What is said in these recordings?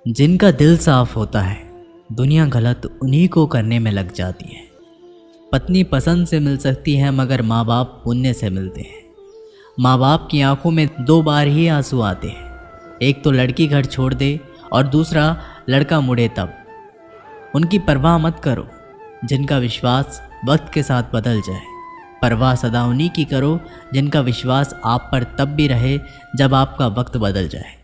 जिनका दिल साफ होता है दुनिया गलत उन्हीं को करने में लग जाती है। पत्नी पसंद से मिल सकती है मगर माँ बाप पुण्य से मिलते हैं। माँ बाप की आंखों में 2 बार ही आंसू आते हैं, एक तो लड़की घर छोड़ दे और दूसरा लड़का मुड़े तब। उनकी परवाह मत करो जिनका विश्वास वक्त के साथ बदल जाए। परवाह सदा उन्हीं की करो जिनका विश्वास आप पर तब भी रहे जब आपका वक्त बदल जाए।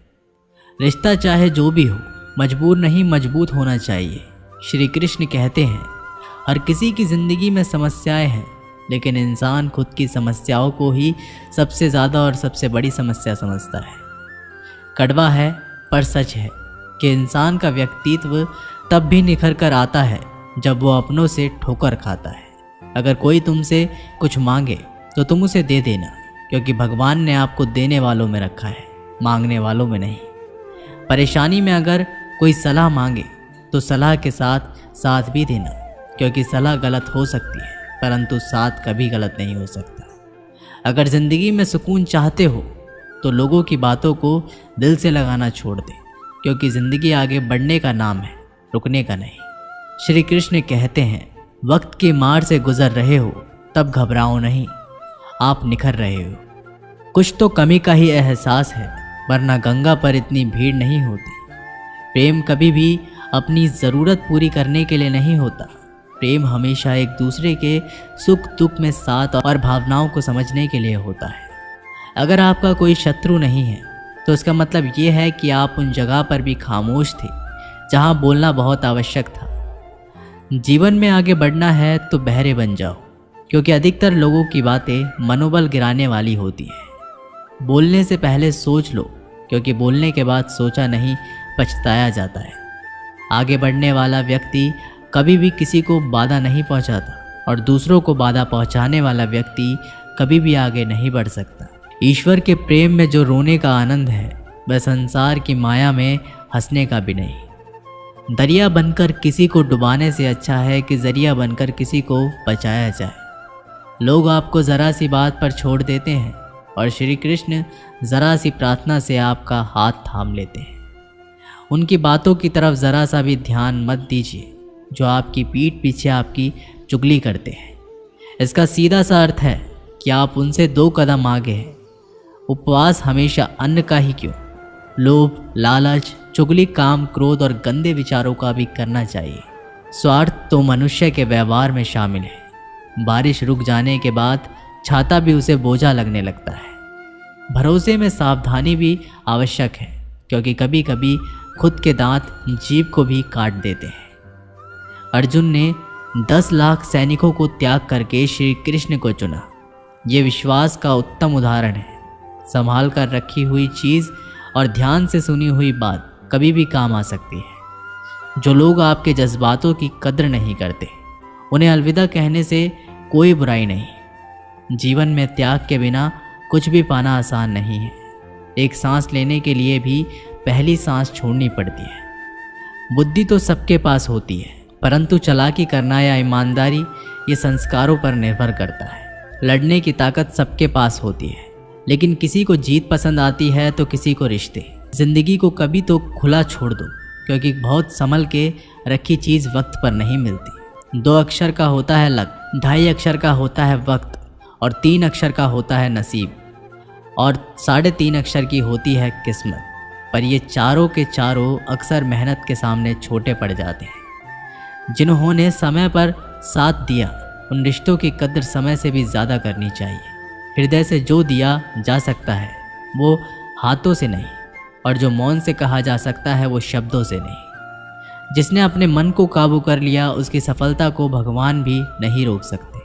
रिश्ता चाहे जो भी हो मजबूर नहीं मजबूत होना चाहिए। श्री कृष्ण कहते हैं हर किसी की ज़िंदगी में समस्याएं हैं, लेकिन इंसान खुद की समस्याओं को ही सबसे ज़्यादा और सबसे बड़ी समस्या समझता है। कड़वा है पर सच है कि इंसान का व्यक्तित्व तब भी निखर कर आता है जब वो अपनों से ठोकर खाता है। अगर कोई तुमसे कुछ मांगे तो तुम उसे दे देना, क्योंकि भगवान ने आपको देने वालों में रखा है, मांगने वालों में नहीं। परेशानी में अगर कोई सलाह मांगे तो सलाह के साथ साथ भी देना, क्योंकि सलाह गलत हो सकती है परंतु साथ कभी गलत नहीं हो सकता। अगर ज़िंदगी में सुकून चाहते हो तो लोगों की बातों को दिल से लगाना छोड़ दें, क्योंकि ज़िंदगी आगे बढ़ने का नाम है, रुकने का नहीं। श्री कृष्ण कहते हैं वक्त की मार से गुजर रहे हो तब घबराओ नहीं, आप निखर रहे हो। कुछ तो कमी का ही एहसास है, वरना गंगा पर इतनी भीड़ नहीं होती। प्रेम कभी भी अपनी ज़रूरत पूरी करने के लिए नहीं होता। प्रेम हमेशा एक दूसरे के सुख दुख में साथ और भावनाओं को समझने के लिए होता है। अगर आपका कोई शत्रु नहीं है तो इसका मतलब ये है कि आप उन जगह पर भी खामोश थे जहाँ बोलना बहुत आवश्यक था। जीवन में आगे बढ़ना है तो बहरे बन जाओ, क्योंकि अधिकतर लोगों की बातें मनोबल गिराने वाली होती है। बोलने से पहले सोच लो, क्योंकि बोलने के बाद सोचा नहीं पछताया जाता है। आगे बढ़ने वाला व्यक्ति कभी भी किसी को बाधा नहीं पहुंचाता, और दूसरों को बाधा पहुंचाने वाला व्यक्ति कभी भी आगे नहीं बढ़ सकता। ईश्वर के प्रेम में जो रोने का आनंद है वह संसार की माया में हंसने का भी नहीं। दरिया बनकर किसी को डुबाने से अच्छा है कि जरिया बनकर किसी को बचाया जाए। लोग आपको ज़रा सी बात पर छोड़ देते हैं और श्री कृष्ण ज़रा सी प्रार्थना से आपका हाथ थाम लेते हैं। उनकी बातों की तरफ ज़रा सा भी ध्यान मत दीजिए जो आपकी पीठ पीछे आपकी चुगली करते हैं। इसका सीधा सा अर्थ है कि आप उनसे 2 कदम आगे हैं। उपवास हमेशा अन्न का ही क्यों, लोभ लालच चुगली काम क्रोध और गंदे विचारों का भी करना चाहिए। स्वार्थ तो मनुष्य के व्यवहार में शामिल है। बारिश रुक जाने के बाद छाता भी उसे बोझा लगने लगता है। भरोसे में सावधानी भी आवश्यक है, क्योंकि कभी कभी खुद के दांत जीभ को भी काट देते हैं। अर्जुन ने 10 लाख सैनिकों को त्याग करके श्री कृष्ण को चुना। ये विश्वास का उत्तम उदाहरण है। संभाल कर रखी हुई चीज़ और ध्यान से सुनी हुई बात कभी भी काम आ सकती है। जो लोग आपके जज्बातों की कद्र नहीं करते उन्हें अलविदा कहने से कोई बुराई नहीं। जीवन में त्याग के बिना कुछ भी पाना आसान नहीं है। एक सांस लेने के लिए भी पहली सांस छोड़नी पड़ती है। बुद्धि तो सबके पास होती है, परंतु चालाकी करना या ईमानदारी ये संस्कारों पर निर्भर करता है। लड़ने की ताकत सबके पास होती है, लेकिन किसी को जीत पसंद आती है तो किसी को रिश्ते। ज़िंदगी को कभी तो खुला छोड़ दो, क्योंकि बहुत संभल के रखी चीज़ वक्त पर नहीं मिलती। 2 अक्षर का होता है लक, 2.5 अक्षर का होता है वक्त, और 3 अक्षर का होता है नसीब, और 3.5 अक्षर की होती है किस्मत। पर ये चारों के चारों अक्सर मेहनत के सामने छोटे पड़ जाते हैं। जिन्होंने समय पर साथ दिया उन रिश्तों की कद्र समय से भी ज़्यादा करनी चाहिए। हृदय से जो दिया जा सकता है वो हाथों से नहीं, और जो मौन से कहा जा सकता है वो शब्दों से नहीं। जिसने अपने मन को काबू कर लिया उसकी सफलता को भगवान भी नहीं रोक सकते।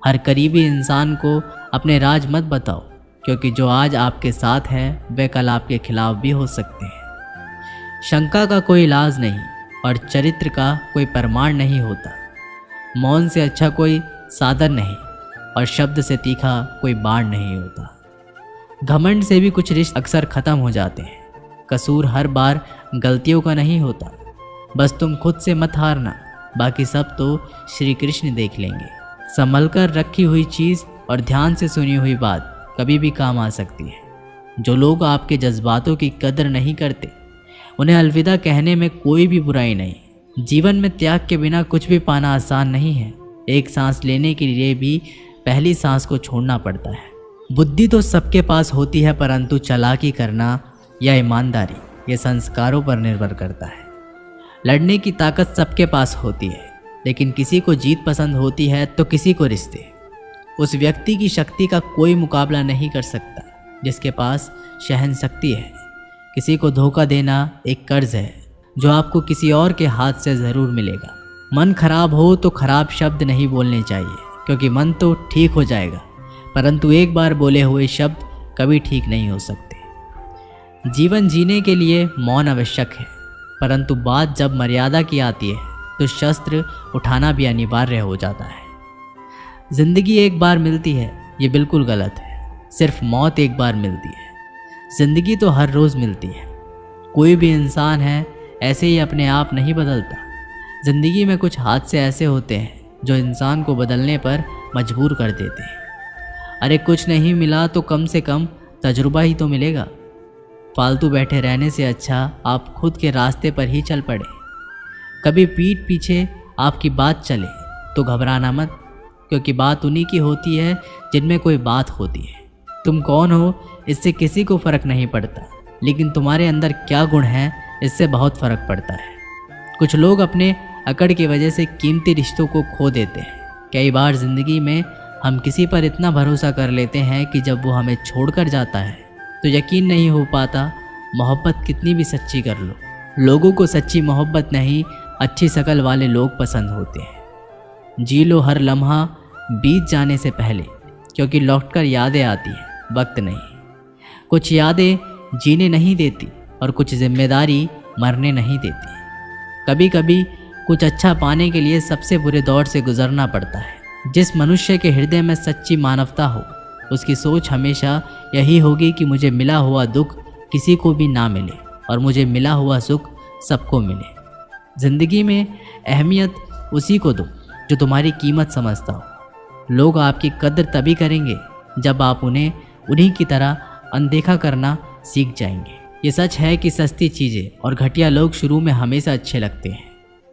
हर करीबी इंसान को अपने राज मत बताओ, क्योंकि जो आज आपके साथ है वे कल आपके खिलाफ भी हो सकते हैं। शंका का कोई इलाज नहीं और चरित्र का कोई प्रमाण नहीं होता। मौन से अच्छा कोई साधन नहीं और शब्द से तीखा कोई बाण नहीं होता। घमंड से भी कुछ रिश्ते अक्सर ख़त्म हो जाते हैं। कसूर हर बार गलतियों का नहीं होता। बस तुम खुद से मत हारना, बाकी सब तो श्री कृष्ण देख लेंगे। संभल कर रखी हुई चीज़ और ध्यान से सुनी हुई बात कभी भी काम आ सकती है। जो लोग आपके जज्बातों की कदर नहीं करते उन्हें अलविदा कहने में कोई भी बुराई नहीं। जीवन में त्याग के बिना कुछ भी पाना आसान नहीं है। एक सांस लेने के लिए भी पहली सांस को छोड़ना पड़ता है। बुद्धि तो सबके पास होती है, परंतु चालाकी करना या ईमानदारी ये संस्कारों पर निर्भर करता है। लड़ने की ताकत सबके पास होती है, लेकिन किसी को जीत पसंद होती है तो किसी को रिश्ते। उस व्यक्ति की शक्ति का कोई मुकाबला नहीं कर सकता जिसके पास सहन शक्ति है। किसी को धोखा देना एक कर्ज है जो आपको किसी और के हाथ से ज़रूर मिलेगा। मन खराब हो तो खराब शब्द नहीं बोलने चाहिए, क्योंकि मन तो ठीक हो जाएगा, परंतु एक बार बोले हुए शब्द कभी ठीक नहीं हो सकते। जीवन जीने के लिए मौन आवश्यक है, परंतु बात जब मर्यादा की आती है तो शस्त्र उठाना भी अनिवार्य हो जाता है। जिंदगी एक बार मिलती है, ये बिल्कुल गलत है। सिर्फ मौत एक बार मिलती है। जिंदगी तो हर रोज़ मिलती है। कोई भी इंसान है ऐसे ही अपने आप नहीं बदलता। ज़िंदगी में कुछ हादसे ऐसे होते हैं जो इंसान को बदलने पर मजबूर कर देते हैं। अरे कुछ नहीं मिला तो कम से कम तजुर्बा ही तो मिलेगा। फालतू बैठे रहने से अच्छा आप खुद के रास्ते पर ही चल पड़े। कभी पीठ पीछे आपकी बात चले तो घबराना मत, क्योंकि बात उन्हीं की होती है जिनमें कोई बात होती है। तुम कौन हो इससे किसी को फ़र्क नहीं पड़ता, लेकिन तुम्हारे अंदर क्या गुण है इससे बहुत फ़र्क पड़ता है। कुछ लोग अपने अकड़ की वजह से कीमती रिश्तों को खो देते हैं। कई बार ज़िंदगी में हम किसी पर इतना भरोसा कर लेते हैं कि जब वो हमें छोड़कर जाता है तो यकीन नहीं हो पाता मोहब्बत कितनी भी सच्ची कर लो। लोगों को सच्ची मोहब्बत नहीं, अच्छी शकल वाले लोग पसंद होते हैं। जी लो हर लम्हा बीत जाने से पहले, क्योंकि लौटकर यादें आती हैं, वक्त नहीं। कुछ यादें जीने नहीं देती और कुछ जिम्मेदारी मरने नहीं देती। कभी कभी कुछ अच्छा पाने के लिए सबसे बुरे दौर से गुजरना पड़ता है। जिस मनुष्य के हृदय में सच्ची मानवता हो, उसकी सोच हमेशा यही होगी कि मुझे मिला हुआ दुख किसी को भी ना मिले और मुझे मिला हुआ सुख सबको मिले। ज़िंदगी में अहमियत उसी को दो जो तुम्हारी कीमत समझता हो। लोग आपकी कद्र तभी करेंगे जब आप उन्हें उन्हीं की तरह अनदेखा करना सीख जाएंगे। ये सच है कि सस्ती चीज़ें और घटिया लोग शुरू में हमेशा अच्छे लगते हैं।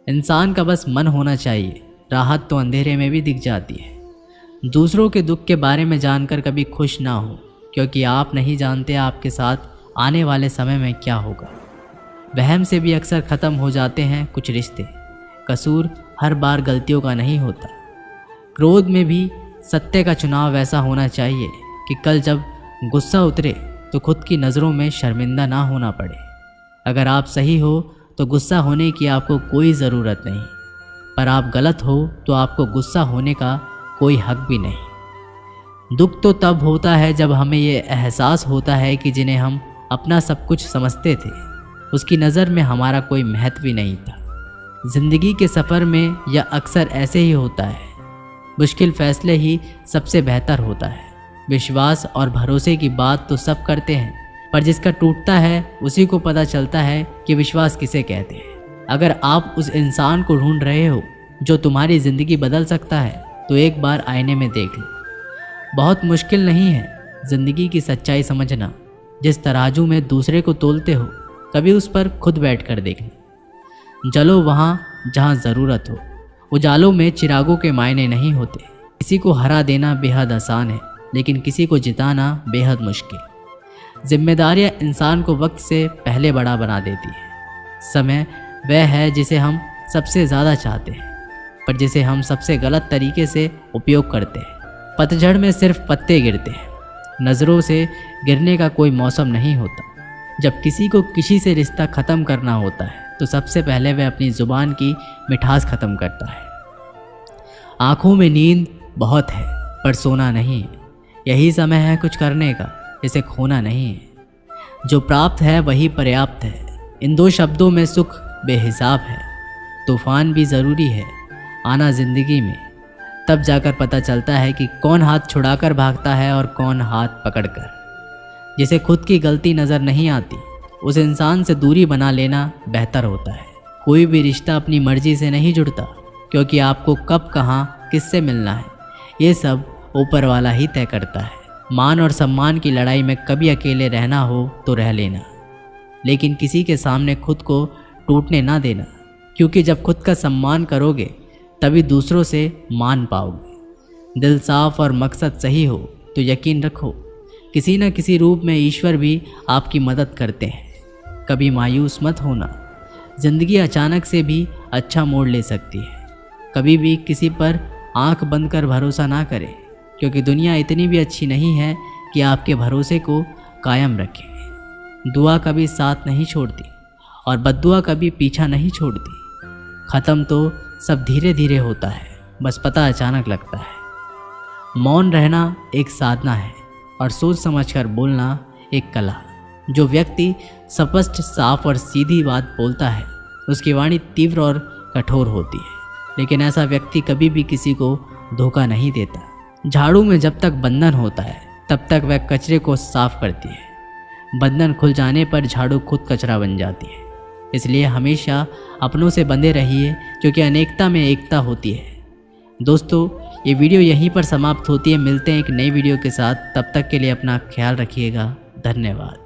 इंसान का बस मन होना चाहिए, राहत तो अंधेरे में भी दिख जाती है। दूसरों के दुख के बारे में जानकर कभी खुश ना हो, क्योंकि आप नहीं जानते आपके साथ आने वाले समय में क्या होगा। वहम से भी अक्सर ख़त्म हो जाते हैं कुछ रिश्ते। कसूर हर बार गलतियों का नहीं होता। क्रोध में भी सत्य का चुनाव वैसा होना चाहिए कि कल जब गुस्सा उतरे तो खुद की नज़रों में शर्मिंदा ना होना पड़े। अगर आप सही हो तो गुस्सा होने की आपको कोई ज़रूरत नहीं, पर आप गलत हो तो आपको गुस्सा होने का कोई हक भी नहीं। दुख तो तब होता है जब हमें ये एहसास होता है कि जिन्हें हम अपना सब कुछ समझते थे, उसकी नज़र में हमारा कोई महत्व ही नहीं था। ज़िंदगी के सफ़र में यह अक्सर ऐसे ही होता है। मुश्किल फ़ैसले ही सबसे बेहतर होता है। विश्वास और भरोसे की बात तो सब करते हैं, पर जिसका टूटता है उसी को पता चलता है कि विश्वास किसे कहते हैं। अगर आप उस इंसान को ढूंढ रहे हो जो तुम्हारी ज़िंदगी बदल सकता है, तो एक बार आईने में देख लो। बहुत मुश्किल नहीं है ज़िंदगी की सच्चाई समझना। जिस तराजू में दूसरे को तोलते हो, कभी उस पर खुद बैठ कर देखना। जलो वहाँ जहाँ ज़रूरत हो। उजालों में चिरागों के मायने नहीं होते। किसी को हरा देना बेहद आसान है, लेकिन किसी को जिताना बेहद मुश्किल। जिम्मेदारियां इंसान को वक्त से पहले बड़ा बना देती है। समय वह है जिसे हम सबसे ज़्यादा चाहते हैं, पर जिसे हम सबसे गलत तरीके से उपयोग करते हैं। पतझड़ में सिर्फ पत्ते गिरते हैं, नज़रों से गिरने का कोई मौसम नहीं होता। जब किसी को किसी से रिश्ता ख़त्म करना होता है तो सबसे पहले वह अपनी ज़ुबान की मिठास ख़त्म करता है। आँखों में नींद बहुत है पर सोना नहीं है। यही समय है कुछ करने का, इसे खोना नहीं है। जो प्राप्त है वही पर्याप्त है। इन दो शब्दों में सुख बेहिसाब है। तूफ़ान भी ज़रूरी है आना ज़िंदगी में, तब जाकर पता चलता है कि कौन हाथ छुड़ाकर भागता है और कौन हाथ पकड़कर। जिसे खुद की गलती नज़र नहीं आती, उस इंसान से दूरी बना लेना बेहतर होता है। कोई भी रिश्ता अपनी मर्ज़ी से नहीं जुड़ता, क्योंकि आपको कब कहाँ किससे मिलना है ये सब ऊपर वाला ही तय करता है। मान और सम्मान की लड़ाई में कभी अकेले रहना हो तो रह लेना। लेकिन किसी के सामने खुद को टूटने ना देना, क्योंकि जब खुद का सम्मान करोगे तभी दूसरों से मान पाओगे। दिल साफ और मकसद सही हो तो यकीन रखो किसी न किसी रूप में ईश्वर भी आपकी मदद करते हैं। कभी मायूस मत होना, ज़िंदगी अचानक से भी अच्छा मोड़ ले सकती है। कभी भी किसी पर आंख बंद कर भरोसा ना करें, क्योंकि दुनिया इतनी भी अच्छी नहीं है कि आपके भरोसे को कायम रखे। दुआ कभी साथ नहीं छोड़ती और बद्दुआ कभी पीछा नहीं छोड़ती। ख़त्म तो सब धीरे धीरे होता है, बस पता अचानक लगता है। मौन रहना एक साधना है और सोच समझकर बोलना एक कला। जो व्यक्ति स्पष्ट, साफ और सीधी बात बोलता है उसकी वाणी तीव्र और कठोर होती है, लेकिन ऐसा व्यक्ति कभी भी किसी को धोखा नहीं देता। झाड़ू में जब तक बंधन होता है तब तक वह कचरे को साफ करती है। बंधन खुल जाने पर झाड़ू खुद कचरा बन जाती है। इसलिए हमेशा अपनों से बंधे रहिए, क्योंकि अनेकता में एकता होती है। दोस्तों, ये वीडियो यहीं पर समाप्त होती है। मिलते हैं एक नई वीडियो के साथ, तब तक के लिए अपना ख्याल रखिएगा। धन्यवाद।